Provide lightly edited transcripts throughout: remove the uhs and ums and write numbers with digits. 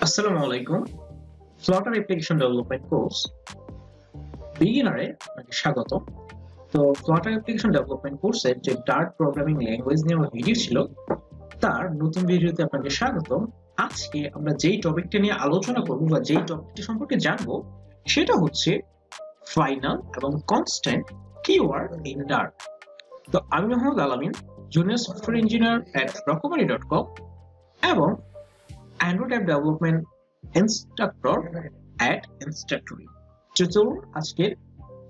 আসসালামু আলাইকুম। ফ্লটার application development course বিগিনারে আপনাকে স্বাগত। তো ফ্লটার অ্যাপ্লিকেশন ডেভেলপমেন্ট কোর্সের যে ডার্ট প্রোগ্রামিং ল্যাঙ্গুয়েজ নিয়ে আমার ভিডিও ছিল তার নতুন ভিডিওতে আপনাকে স্বাগত। আজকে আমরা যেই টপিকটা নিয়ে আলোচনা করব বা যেই টপিকটি সম্পর্কে জানবো সেটা হচ্ছে ফাইনাল এবং কনস্ট্যান্ট কিওয়ার্ড ইন ডার্ট। তো আমি মোহাম্মদ আলামিন, জুনিয়র সফটওয়্যার ইঞ্জিনিয়ার এট রকমারি.com এবং অ্যান্ড্রয়েড অ্যাপ ডেভেলপমেন্ট ইনস্ট্রাক্টর এট ইনস্ট্রাক্টরি। চলুন আজকের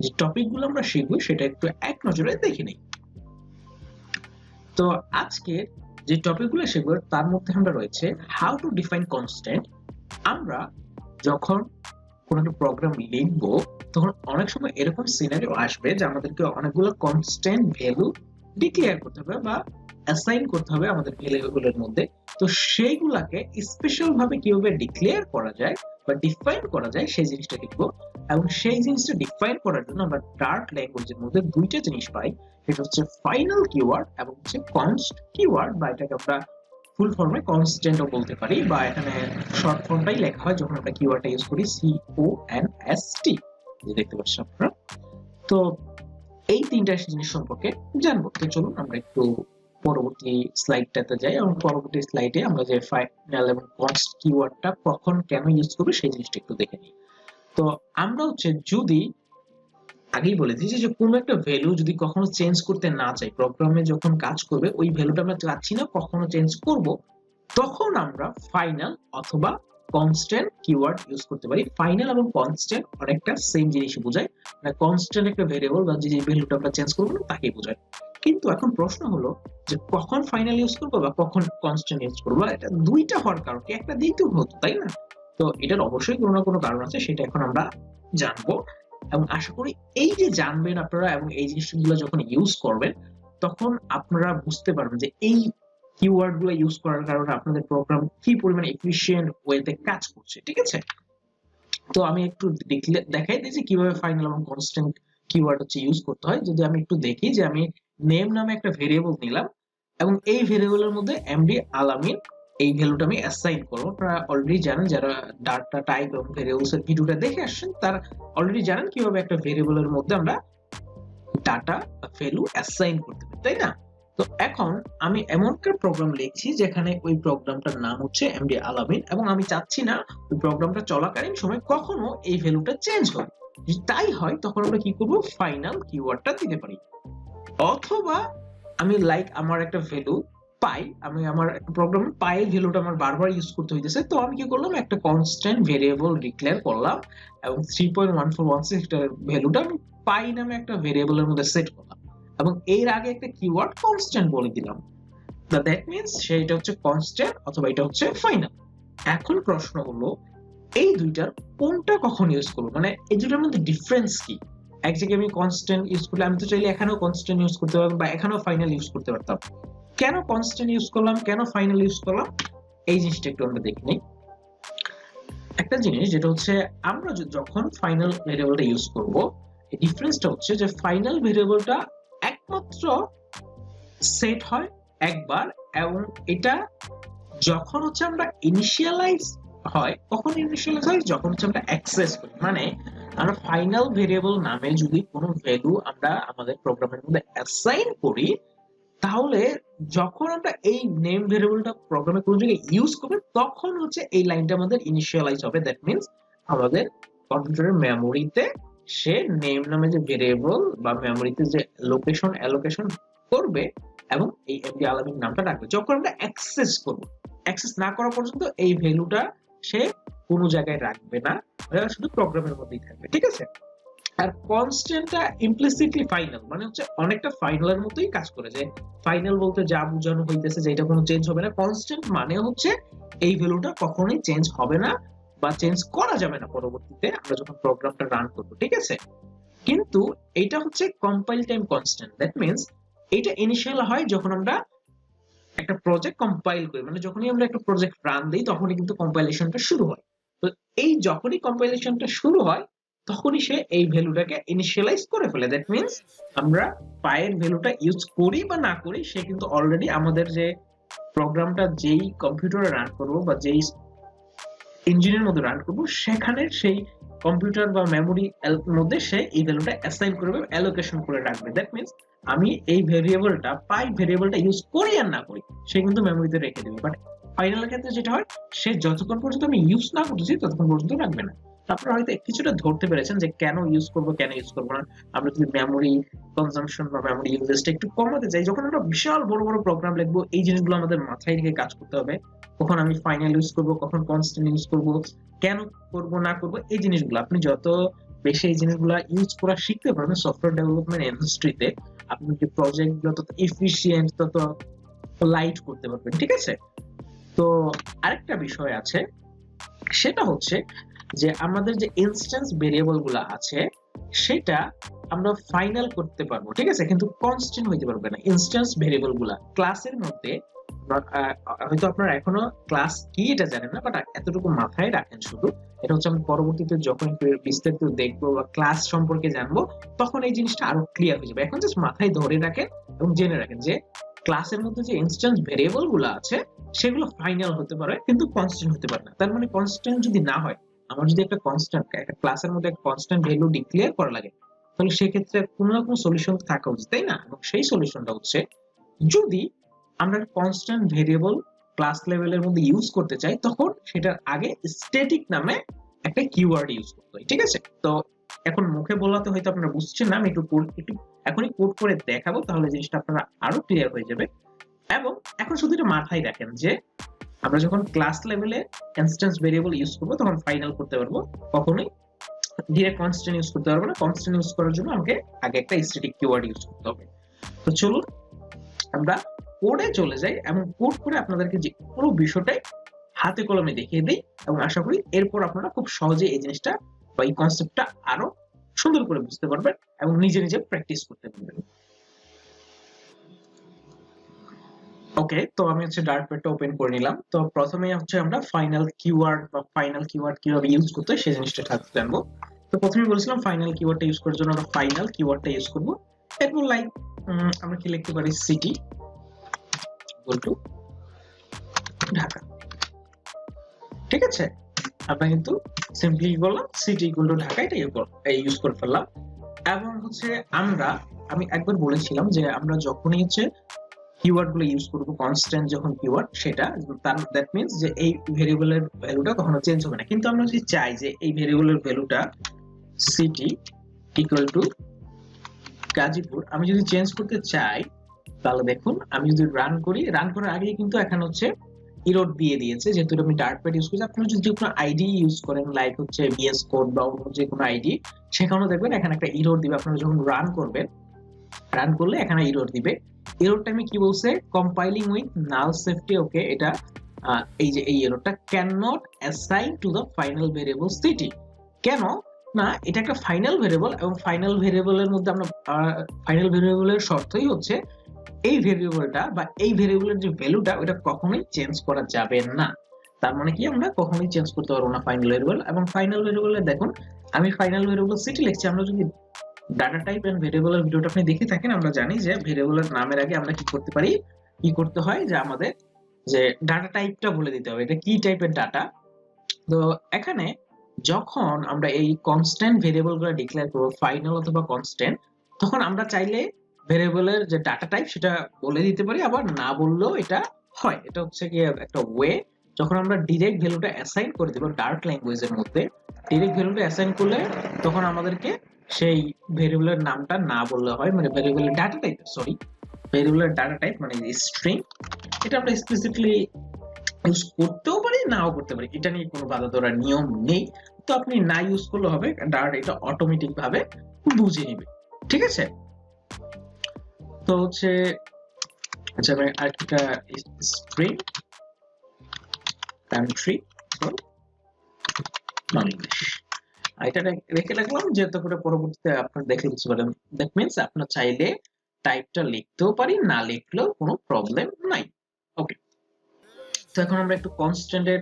যে টপিকগুলো আমরা শিখবো সেটা একটু এক নজরে দেখে নিই। তো আজকে যে টপিকগুলো শিখবো তার মধ্যে আমরা রয়েছে হাউ টু ডিফাইন কনস্ট্যান্ট। আমরা যখন কোনো একটা প্রোগ্রাম লিখবো তখন অনেক সময় এরকম সিনারিও আসবে যে আমাদেরকে অনেকগুলো কনস্ট্যান্ট ভ্যালু ডিক্লেয়ার করতে হবে বা অ্যাসাইন করতে হবে আমাদের ভ্যালুগুলোর মধ্যে। তো সেইগুলাকে স্পেশাল ভাবে কিভাবে ডিক্লেয়ার করা যায় বা ডিফাইন করা যায় সেই জিনিসটা শিখবো। এবং সেই জিনিসটা ডিফাইন করার জন্য আমরা ডার্ট ল্যাঙ্গুয়েজের মধ্যে দুইটা জিনিস পাই, সেটা হচ্ছে ফাইনাল কিওয়ার্ড এবং হচ্ছে কনস্ট কিওয়ার্ড, বা এটাকে আমরা ফুল ফর্মে কনস্ট্যান্টও বলতে পারি, বা এখানে শর্ট ফর্মটাই লেখা হয় যখন আমরা কিওয়ার্ডটা ইউজ করি CONST, যে দেখতে পাচ্ছেন আপনারা। তো এই তিনটা জিনিস সম্পর্কে জানবো। তো চলুন আমরা একটু পরবর্তী স্লাইডটাতে যাই এবং পরবর্তী স্লাইডে আমরা যে ফাইনাল এবং কনস্ট কিওয়ার্ডটা কখন কেন ইউজ করব সেই জিনিসটা একটু দেখে নিই। তো আমরা হচ্ছে যদি আগেই বলে দিয়েছি যে কোনো একটা ভ্যালু যদি কখনো চেঞ্জ করতে না চাই, প্রোগ্রামে যখন কাজ করবে ওই ভ্যালুটা আমরা চাচ্ছি না কখনো চেঞ্জ করব, তখন আমরা ফাইনাল অথবা কনস্ট্যান্ট কিওয়ার্ড ইউজ করতে পারি। ফাইনাল এবং কনস্ট্যান্ট অনেকটা সেম জিনিসই বোঝায়, মানে কনস্ট্যান্ট একটা ভেরিয়েবল বা যে ভ্যালুটা আমরা চেঞ্জ করব না তাকেই বোঝায়। কিন্তু এখন প্রশ্ন হলো যে কখন ফাইনাল ইউজ করব বা কখন কনস্ট্যান্ট ইউজ করব, এটা দুইটা হওয়ার কারণ কি, একটা দিয়েই তো হতো, তাই না? তো এটার অবশ্যই কোনো না কোনো কারণ আছে, সেটা এখন আমরা জানবো। এবং আশা করি এই যে জানবেন আপনারা এবং এই জিনিসগুলো যখন ইউজ করবেন তখন আপনারা বুঝতে পারবেন যে এই কিওয়ার্ড গুলো ইউজ করার কারণে আপনাদের প্রোগ্রাম কি পরিমাণে এফিশিয়েন্ট ওয়েতে কাজ করছে। ঠিক আছে, তো আমি একটু দেখাই দিই যে কিভাবে ফাইনাল এবং কনস্ট্যান্ট কিওয়ার্ড হচ্ছে ইউজ করতে হয়। যদি আমি একটু দেখি যে আমি নেম নামে একটা ভেরিয়েবল নিলাম এবং এই ভেরিয়েবলের মধ্যে এমডি আলামিন এই ভ্যালুটা আমি অ্যাসাইন করব। আপনারা অলরেডি জানেন, যারা ডাটা টাইপ এবং ভেরিয়েবলস এর ভিডিওটা দেখে আসছেন তারা অলরেডি জানেন কিভাবে একটা ভেরিয়েবলের মধ্যে আমরা ডাটা ভ্যালু অ্যাসাইন করতে পারি, তাই না? তো এখন আমি এমন একটা প্রোগ্রাম লিখছি যেখানে ওই প্রোগ্রামটার নাম হচ্ছে এমডি আলামিন এবং আমি চাচ্ছি না ওই প্রোগ্রামটা চলাকালীন সময় কখনো এই ভ্যালুটা চেঞ্জ হয়। যদি তাই হয় তখন আমরা কি করব, ফাইনাল কিওয়ার্ডটা দিতে পারি। অথবা আমি আমার একটা ভ্যালু পাই, আমি আমার প্রোগ্রামে পাই ভ্যালুটা আমার বারবার ইউজ করতে হইতেছে, তো আমি কি করলাম, একটা কনস্ট্যান্ট ভেরিয়েবল ডিক্লেয়ার করলাম এবং 3.1416 এর ভ্যালুটা আমি পাই নামে একটা ভেরিয়েবলের মধ্যে সেট করলাম এবং এর আগে একটা কিওয়ার্ড কনস্ট্যান্ট বলে দিলাম। দ্যাট মিন্স সেটা হচ্ছে কনস্ট্যান্ট অথবা এটা হচ্ছে ফাইনাল। এখন প্রশ্ন হলো এই দুইটার কোনটা কখন ইউজ করব, মানে এই দুইটার মধ্যে ডিফারেন্স কি? এক জায়গায় আমি কনস্ট্যান্ট ইউজ করলে আমি তো চাইলে এখানেও কনস্ট্যান্ট ইউজ করতে পারতাম বা এখানেও ফাইনাল ইউজ করতে পারতাম। কেন কনস্ট্যান্ট ইউজ করলাম, কেন ফাইনাল ইউজ করলাম, এই জিনিসটা একটু আমরা দেখে নিই। একটা জিনিস যেটা হচ্ছে আমরা যখন ফাইনাল ভেরিয়েবলটা ইউজ করব, এই ডিফারেন্সটা হচ্ছে যে ফাইনাল ভেরিয়েবলটা একমাত্র সেট হয় একবার এবং এটা যখন হচ্ছে আমরা ইনিশিয়ালাইজ হয়, কখন ইনিশিয়ালাইজ হয়, যখন হচ্ছে আমরা অ্যাক্সেস করি। মানে আমরা ফাইনাল ভেরিয়েবল নামে যদি কোনো ভ্যালু আমরা আমাদের প্রোগ্রামের মধ্যে অ্যাসাইন করি, তাহলে যখন আমরা এই নেম ভেরিয়েবলটা প্রোগ্রামে কোনো জায়গায় ইউজ করব তখন হচ্ছে এই লাইনটা আমাদের ইনিশিয়ালাইজ হবে। দ্যাট মিন্স আমাদের কম্পিউটারের মেমোরিতে সে নেম নামে যে ভেরিয়েবল বা মেমোরিতে যে লোকেশন অ্যালোকেশন করবে এবং এই এমডি আলামিন নামটা রাখবে। যখন আমরা অ্যাক্সেস করব, অ্যাক্সেস না করা পর্যন্ত এই ভ্যালুটা সে কোনো জায়গায় রাখবে না, শুধু প্রোগ্রামের মধ্যেই থাকবে। ঠিক আছে, আর কনস্ট্যান্টটা ইমপ্লিসিটলি ফাইনাল, মানে হচ্ছে অনেকটা ফাইনালের মতোই কাজ করে। যে ফাইনাল বলতে যা বোঝানো হইতেছে যে এটা কোনো চেঞ্জ হবে না, কনস্ট্যান্ট মানে হচ্ছে এই ভ্যালুটা কখনোই চেঞ্জ হবে না বা চেঞ্জ করা যাবে না পরবর্তীতে আমরা যখন প্রোগ্রামটা রান করব। ঠিক আছে, কিন্তু এটা হচ্ছে compile time constant. That means এটা ইনিশিয়াল হয় যখন আমরা একটা প্রজেক্ট কম্পাইল করি, মানে যখনই আমরা একটা প্রজেক্ট রান দিই তখনই কিন্তু কম্পাইলেশনটা শুরু হয়। তো এই যখনই কম্পাইলেশনটা শুরু হয় তখনই সে এই ভ্যালুটাকে ইনিশিয়ালাইজ করে ফেলে। দ্যাট মিন্স আমরা পায়ের ভ্যালুটা ইউজ করি বা না করি সে কিন্তু অলরেডি আমাদের যে প্রোগ্রামটা যেই কম্পিউটারে রান করব বা যেই ইঞ্জিনের মধ্যে রান করব সেখানে সেই কম্পিউটার বা মেমোরি মধ্যে সে এই ভ্যালুটা অ্যাসাইন করবে, অ্যালোকেশন করে রাখবে। দ্যাট মিন্স আমি এই ভেরিয়েবলটা পাই ভেরিয়েবলটা ইউজ করি আর না করি সে কিন্তু মেমোরিতে রেখে দেবে। বাট ফাইনালের ক্ষেত্রে যেটা হয় সে যতক্ষণ পর্যন্ত আমি ইউজ না করতেছি ততক্ষণ পর্যন্ত রাখবে না। আপনারা হয়তো কিছুটা ধরতে পেরেছেন যে কেন ইউজ করব কেন ইউজ করব না। আমরা যদি মেমোরি কনজাম্পশন বা মেমোরি ইউজেসটা একটু কমাতে চাই, যখন আমরা বিশাল বড় বড় প্রোগ্রাম লিখবো এই জিনিসগুলো আমাদের মাথায় রেখে কাজ করতে হবে। কখন আমি ফাইনাল ইউজ করব, কখন কনস্ট্যান্ট ইউজ করব, কেন করব না করব, এই জিনিসগুলো আপনি যত বেশি এই জিনিসগুলো ইউজ করা শিখতে পারবেন সফটওয়্যার ডেভেলপমেন্ট ইন্ডাস্ট্রিতে, আপনি যে প্রজেক্টগুলো তত এফিশিয়েন্ট তত লাইট করতে পারবেন। ঠিক আছে, তো আরেকটা বিষয় আছে, সেটা হচ্ছে যে আমাদের যে ইনস্ট্যান্স ভেরিয়েবল গুলো আছে সেটা আমরা ফাইনাল করতে পারবো, ঠিক আছে, কিন্তু কনস্ট্যান্ট হইতে পারবে না। ইনস্ট্যান্স ভেরিয়েবল গুলা ক্লাসের মধ্যে হয়তো আপনারা এখনো ক্লাস কি এটা জানেন না, বাট এতটুকু মাথায় রাখেন শুধু, এটা হচ্ছে আমি পরবর্তীতে যখন বিস্তারিত দেখবো বা ক্লাস সম্পর্কে জানবো তখন এই জিনিসটা আরো ক্লিয়ার হয়ে যাবে। এখন জাস্ট মাথায় ধরে রাখেন এবং জেনে রাখেন যে ক্লাসের মধ্যে যে ইনস্ট্যান্স ভেরিয়েবল গুলো আছে সেগুলো ফাইনাল হতে পারে কিন্তু কনস্ট্যান্ট হতে পারে না। তার মানে কনস্ট্যান্ট যদি না হয়, আমার যদি একটা কনস্ট্যান্ট একটা ক্লাসের মধ্যে একটা কনস্ট্যান্ট ভ্যালু ডিক্লেয়ার করা লাগে, তাহলে সেক্ষেত্রে কোনো না কোনো সলিউশন থাকা উচিত, তাই না? এবং সেই সলিউশনটা হচ্ছে যদি আমরা কনস্ট্যান্ট ভেরিয়েবল ক্লাস লেভেলের মধ্যে ইউজ করতে চাই তখন সেটার আগে স্ট্যাটিক নামে একটা কিওয়ার্ড ইউজ করতে হয়। ঠিক আছে, তো এখন মুখে বলাতে হয়তো আপনারা বুঝছেন না, আমি একটু এখনই কোড করে দেখাবো, তাহলে জিনিসটা আপনারা আরো ক্লিয়ার হয়ে যাবে। এবং এখন শুধু এটা মাথায় রাখেন যে আমরা যখন ক্লাস লেভেলে ইনস্ট্যান্স ভেরিয়েবল ইউজ করব তখন ফাইনাল করতে পারবো, কখনোই ডিরেক্ট কনস্ট্যান্ট ইউজ করতে পারবো না। কনস্ট্যান্ট ইউজ করার জন্য আমাকে আগে একটা স্ট্যাটিক কিওয়ার্ড ইউজ করতে হবে। তো চলুন আমরা কোডে চলে যাই এবং কোড করে আপনাদেরকে যে পুরো বিষয়টাই হাতে কলমে দেখিয়ে দিই, এবং আশা করি এরপর আপনারা খুব সহজে এই জিনিসটা বা এই কনসেপ্টটা আরো সুন্দর করে বুঝতে পারবেন এবং নিজে নিজে প্র্যাকটিস করতে পারবেন। ওকে, তো আমি হচ্ছে ডার্টপ্যাডটা ওপেন করে নিলাম। তো প্রথমেই হচ্ছে আমরা ফাইনাল কিওয়ার্ড বা ফাইনাল কিওয়ার্ড কিভাবে ইউজ করতে হয় সেই জিনিসটা জানবো। তো প্রথমে বলেছিলাম ফাইনাল কিওয়ার্ডটা ইউজ করার জন্য আমরা ফাইনাল কিওয়ার্ডটা ইউজ করব। এরপর লাইক আমরা কি লিখতে পারি, সিটি ইকুয়াল টু ঢাকা। ঠিক আছে, আমরা কিন্তু সিম্পলি কি করলাম, সিটি ইকুয়াল টু ঢাকা এটা ইউজ করে ফেললাম। এবং হচ্ছে আমি একবার বলেছিলাম যে আমরা যখনই হচ্ছে কিওয়ার্ড গুলো ইউজ করব, কনস্ট্যান্ট যখন কিওয়ার্ড সেটা দ্যাট মিন্স যে এই ভেরিয়েবলের ভ্যালুটা কখনো চেঞ্জ হবে না। কিন্তু আমরা যদি চাই যে এই ভেরিয়েবলের ভ্যালুটা সিটি ইকুয়াল টু গাজীপুর আমি যদি চেঞ্জ করতে চাই, তাহলে দেখুন আমি যদি রান করার আগে কিন্তু এখানে হচ্ছে ইরোড দিয়ে দিয়েছে, যেহেতু আমি ডার্টপ্যাড ইউজ করছি। আপনারা যদি কোনো আইডি ইউজ করেন লাইক হচ্ছে ভিএস কোড বা অন্য যে কোনো আইডি, সেখানেও দেখবেন এখানে একটা ইরোড দিবে। আপনারা যখন রান করলে এখানে ইরোড দিবে। এরর টাইমে কি বলছে, compiling with null safety. Okay, এটা এই যে এই এররটা can not assign to the final variable city. কেন না, এটা একটা ফাইনাল ভেরিয়েবল এবং ফাইনাল ভেরিয়েবলের মধ্যে আমরা ফাইনাল ভেরিয়েবলের শর্তই হচ্ছে এই ভেরিয়েবলটা বা এই ভেরিয়েবলের যে ভ্যালুটা ওটা কখনোই চেঞ্জ করা যাবে না। তার মানে কি আমরা কখনোই চেঞ্জ করতে পারবো না ফাইনাল ভেরিয়েবল। এবং ফাইনাল ভেরিয়েবলে দেখুন আমি ফাইনাল ভেরিয়েবল সিটি লিখছি। আমরা যদি ডাটা টাইপ এন্ড ভেরিয়েবলের ভিডিওটা আপনি দেখে থাকেন, আমরা জানি যে ভেরিয়েবলের নামের আগে আমরা কি করতে হয় যে আমাদের যে ডাটা টাইপটা বলে দিতে হবে, এটা কি টাইপের ডাটা। তো এখানে যখন আমরা এই কনস্ট্যান্ট ভেরিয়েবলগুলো ডিক্লেয়ার করব ফাইনাল অথবা কনস্ট্যান্ট, তখন আমরা চাইলে ভেরিয়েবলের যে ডাটা টাইপ সেটা বলে দিতে পারি, আবার না বললেও এটা হয়। এটা হচ্ছে কি একটা ওয়ে, যখন আমরা ডিরেক্ট ভ্যালুটা অ্যাসাইন করে দেব ডার্ক ল্যাঙ্গুয়েজের মধ্যে, ডিরেক্ট ভ্যালুটা অ্যাসাইন করলে তখন আমাদেরকে সেই ভেরিয়েবলের নামটা না বললে হয়, মানে ভেরিয়েবলের ডাটা টাইপ মানে স্ট্রিং, এটা আমরা স্পেসিফিকলি ইউজ করতেও পারি নাও করতে পারি, এটা নিয়ে কোনো বাধা ধরার নিয়ম নেই। তো আপনি না ইউজ করলে হবে, ডার্ট এটা অটোমেটিক ভাবে বুঝে নিবে। ঠিক আছে, তো হচ্ছে আচ্ছা আমি আরেকটা স্ট্রিং কান্ট্রি বাংলাদেশ এটা রেখে রাখলাম, যেহেতু করে পরবর্তীতে আপনারা দেখে বুঝতে পারেন। দ্যাট মিন্স আপনারা চাইলে টাইপটা লিখতেও পারি, না লিখলেও কোনো প্রবলেম নাই। ওকে, তো এখন আমরা একটু কনস্ট্যান্টের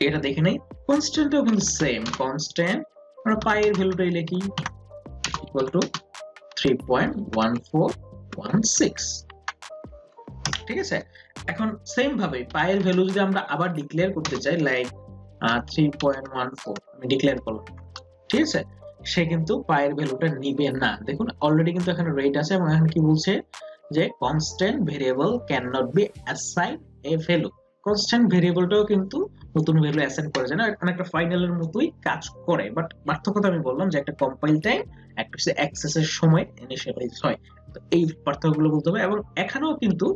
এটা দেখে নেই। কনস্ট্যান্টও কিন্তু সেম কনস্ট্যান্ট, আমরা পাই এর ভ্যালুটাই লিখি ইকুয়াল টু 3.1416। ঠিক আছে, এখন সেম ভাবে পায়ের ভ্যালু যদি আমরা আবার ডিক্লেয়ার করতে চাই, লাইক 3.14 আমি ডিক্লেয়ার করলাম, ঠিক আছে, সে কিন্তু পায়ের ভ্যালুটা নিবে না। দেখুন অলরেডি কিন্তু এখানে রেট আছে এবং এখানে কি বলছে যে constant variable can not be assign a value. Constant ভেরিয়েবলটাও কিন্তু নতুন ভ্যালু অ্যাসাইন করা যায় না, একটা ফাইনালের মতোই কাজ করে। বাট পার্থক্যটা আমি বললাম যে একটা কম্পাইল টাইম, একটা হচ্ছে অ্যাক্সেসের সময় ইনিশিয়ালাইজ হয়। তো এই পার্থক্যগুলো বলতে হবে। এবং এখানেও কিন্তু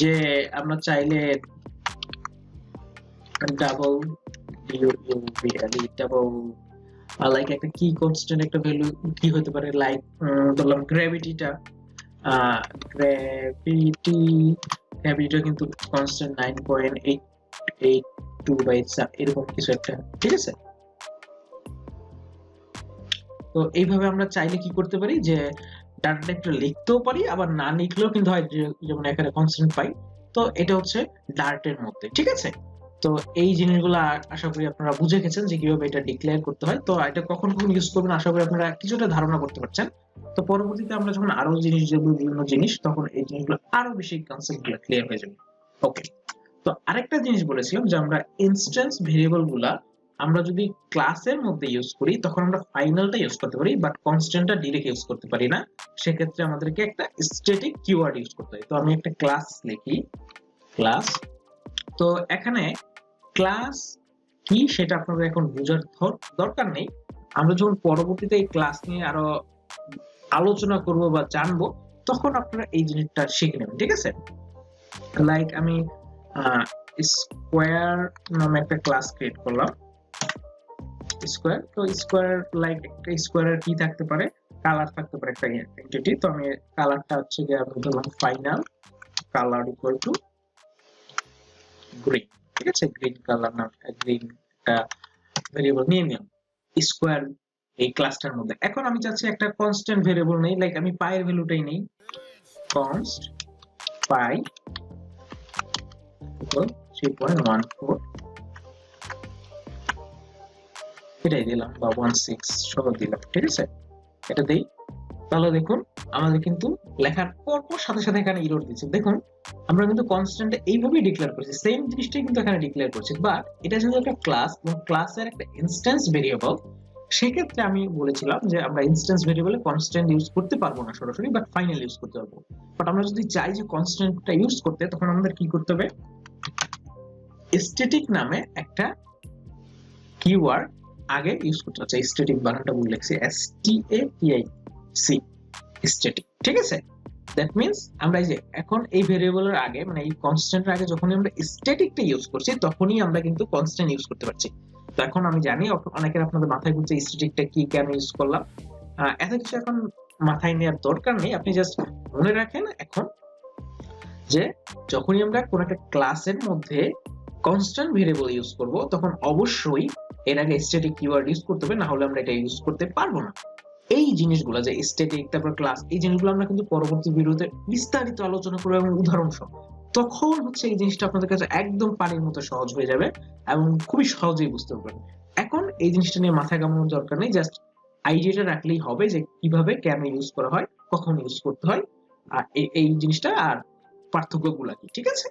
যে আমরা চাইলে ডাবল ডাবল লাইক একটা কি কনস্ট্যান্ট একটা ভ্যালু কি হতে পারে, লাইক ধরলাম গ্র্যাভিটিটা, গ্র্যাভিটি গ্র্যাভিটিটা কিন্তু কনস্ট্যান্ট 9.882 এরকম কিছু একটা, ঠিক আছে। তো এইভাবে আমরা চাইলে কি করতে পারি যে ডাটা টাইপটা লিখতেও পারি, আবার না লিখলেও কিন্তু হয়, যেমন এখানে কনস্ট্যান্ট পাই। তো এটা হচ্ছে ডার্টের মধ্যে, ঠিক আছে। তো এই জিনিসগুলো আশা করি আপনারা বুঝে গেছেন যে কিভাবে এটা ডিক্লেয়ার করতে হয়। তো এটা কখন কখন ইউজ করবেন আশা করি আপনারা কিছুটা ধারণা করতে পারছেন। তো পরবর্তীতে আমরা যখন আরো জিনিস দেখব, বিভিন্ন জিনিস, তখন এই জিনিসগুলো আরো বেশি কনসেপ্টগুলো ক্লিয়ার হয়ে যাবে। ওকে, তো আরেকটা জিনিস বলেছিলাম যে আমরা ইনস্ট্যান্স ভেরিয়েবল গুলা আমরা যদি ক্লাসের মধ্যে ইউজ করি তখন আমরা ফাইনালটা ইউজ করতে পারি, বাট কনস্ট্যান্টটা ডিরেক্ট ইউজ করতে পারি না। সেক্ষেত্রে আমাদেরকে একটা স্ট্যাটিক কিওয়ার্ড ইউজ করতে হয়। তো আমি একটা ক্লাস লিখি, ক্লাস। তো এখানে ক্লাস কি সেটা আপনাদের এখন বোঝার দরকার নেই। আমরা যখন পরবর্তীতে এই ক্লাস নিয়ে আরো আলোচনা করব বা জানবো, তখন আপনারা এই জিনিসটা শিখে নেবেন, ঠিক আছে। লাইক আমি স্কোয়ার নামে একটা ক্লাস ক্রিয়েট করলাম, স্কোয়ার। তো স্কোয়ার লাইক একটা স্কোয়ারের কি থাকতে পারে, কালার থাকতে পারে একটা এন্টিটি। তো আমি কালারটা হচ্ছে যে আমি ধরলাম final colour equal to green, ঠিক আছে। গ্রিন কালার নাম, গ্রিন একটা ভেরিয়েবল নিয়ে নিলাম স্কোয়ার এই ক্লাসটার মধ্যে। এখন আমি চাচ্ছি একটা কনস্ট্যান্ট ভেরিয়েবল নেই, লাইক আমি পায়ের ভ্যালুটাই নেই, কনস্ট পাই ইকুয়াল 3.14 এটাই দিলাম, বা 16 সহ দিলাম, ঠিক আছে। এটা দেই, তাহলে দেখুন আমাদের কিন্তু লেখার পর সাথে সাথে এখানে এরর দিচ্ছে। দেখুন আমরা কিন্তু কনস্ট্যান্ট এইভাবেই ডিক্লেয়ার করছি, সেম জিনিসটাই কিন্তু এখানে ডিক্লেয়ার করছি, বাট এটা যেহেতু একটা ক্লাস এবং ক্লাসের একটা ইনস্ট্যান্স ভেরিয়েবল, সেক্ষেত্রে আমি বলেছিলাম যে আমরা ইনস্ট্যান্স ভেরিয়েবলে কনস্ট্যান্ট ইউজ করতে পারবো না সরাসরি, বাট ফাইনাল ইউজ করতে পারবো। বাট আমরা যদি চাই যে কনস্ট্যান্টটা ইউজ করতে, তখন আমাদের কি করতে হবে, স্ট্যাটিক নামে একটা কিওয়ার্ড আগে ইউজ করতে হচ্ছে। স্ট্যাটিক বানানটা ভুল লিখছি, STATIC, স্ট্যাটিক, ঠিক আছে। দ্যাট মিন্স আমরা এই যে এখন এই ভেরিয়েবলের আগে, মানে এই কনস্ট্যান্টের আগে যখনই আমরা স্ট্যাটিকটা ইউজ করছি, তখনই আমরা কিন্তু কনস্ট্যান্ট ইউজ করতে পারছি। তো এখন আমি জানি অনেকের আপনাদের মাথায় ঘুরছে স্ট্যাটিকটা কি, কেন ইউজ করলাম। এত কিছু এখন মাথায় নেওয়ার দরকার নেই, আপনি জাস্ট মনে রাখেন এখন যে যখনই আমরা কোন একটা ক্লাসের মধ্যে কনস্ট্যান্ট ভেরিয়েবল ইউজ করব, তখন অবশ্যই এর আগে স্ট্যাটিক কিওয়ার্ড ইউজ করতে হবে, না হলে আমরা এটা ইউজ করতে পারবো না। এই জিনিসগুলো যে স্ট্যাটিক তারপর ক্লাস, এই জিনিসগুলো আমরা কিন্তু পরবর্তী ভিডিওতে বিস্তারিত আলোচনা করব এবং উদাহরণ সহ। তখন হচ্ছে এই জিনিসটা আপনাদের কাছে একদম পানির মতো সহজ হয়ে যাবে এবং খুবই সহজেই বুঝতে পারবেন। এখন এই জিনিসটা নিয়ে মাথা ঘামানোর দরকার নেই, জাস্ট আইডিয়াটা রাখলেই হবে যে কিভাবে কেন ইউজ করা হয়, কখন ইউজ করতে হয়, আর এই জিনিসটা আর পার্থক্যগুলো কি, ঠিক আছে।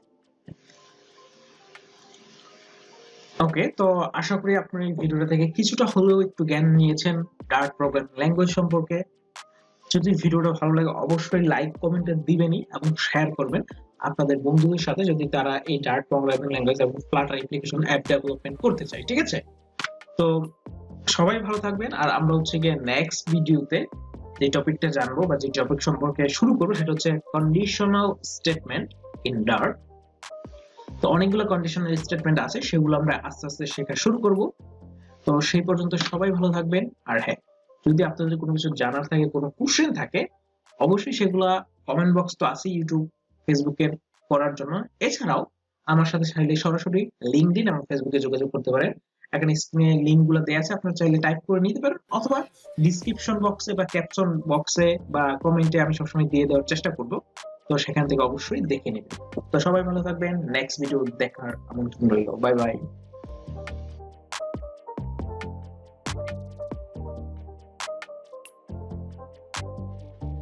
ওকে, তো আশা করি আপনি এই ভিডিওটা থেকে কিছুটা হলেও একটু জ্ঞান নিয়েছেন ডার্ট প্রোগ্রামিং ল্যাঙ্গুয়েজ সম্পর্কে। যদি ভিডিওটা ভালো লাগে অবশ্যই লাইক কমেন্টে দিবেনই এবং শেয়ার করবেন আপনাদের বন্ধুদের সাথে, যদি তারা এই ডার্ট প্রোগ্রামিং ল্যাঙ্গুয়েজ এবং ফ্লাটার অ্যাপ্লিকেশন অ্যাপ ডেভেলপমেন্ট করতে চায়, ঠিক আছে। তো সবাই ভালো থাকবেন, আর আমরা হচ্ছে গিয়ে নেক্সট ভিডিওতে যে টপিকটা জানবো বা যে টপিক সম্পর্কে শুরু করবো সেটা হচ্ছে কন্ডিশনাল স্টেটমেন্ট ইন ডার্ট। তো অনেকগুলো কন্ডিশনাল স্টেটমেন্ট আছে, সেগুলো আমরা আস্তে আস্তে শেখা শুরু করব। তো সেই পর্যন্ত সবাই ভালো থাকবেন। আর হ্যাঁ, যদি আপনাদের কোনো কিছু জানার থাকে, কোনো কোশ্চেন থাকে, অবশ্যই সেগুলা কমেন্ট বক্স তো আছে ইউটিউব ফেসবুকে করার জন্য। এছাড়াও আমার সাথে চাইলে সরাসরি লিঙ্কডইন এবং ফেসবুকে যোগাযোগ করতে পারেন। এখানে স্ক্রিনে লিঙ্কগুলো দেওয়া আছে, আপনারা চাইলে টাইপ করে নিতে পারেন, অথবা ডিসক্রিপশন বক্সে বা ক্যাপশন বক্সে বা কমেন্টে আমি সবসময় দিয়ে দেওয়ার চেষ্টা করব। তো সেখান থেকে অবশ্যই দেখে নেবেন। তো সবাই ভালো থাকবেন, নেক্সট ভিডিও দেখার আমন্ত্রণ রইল। Bye bye.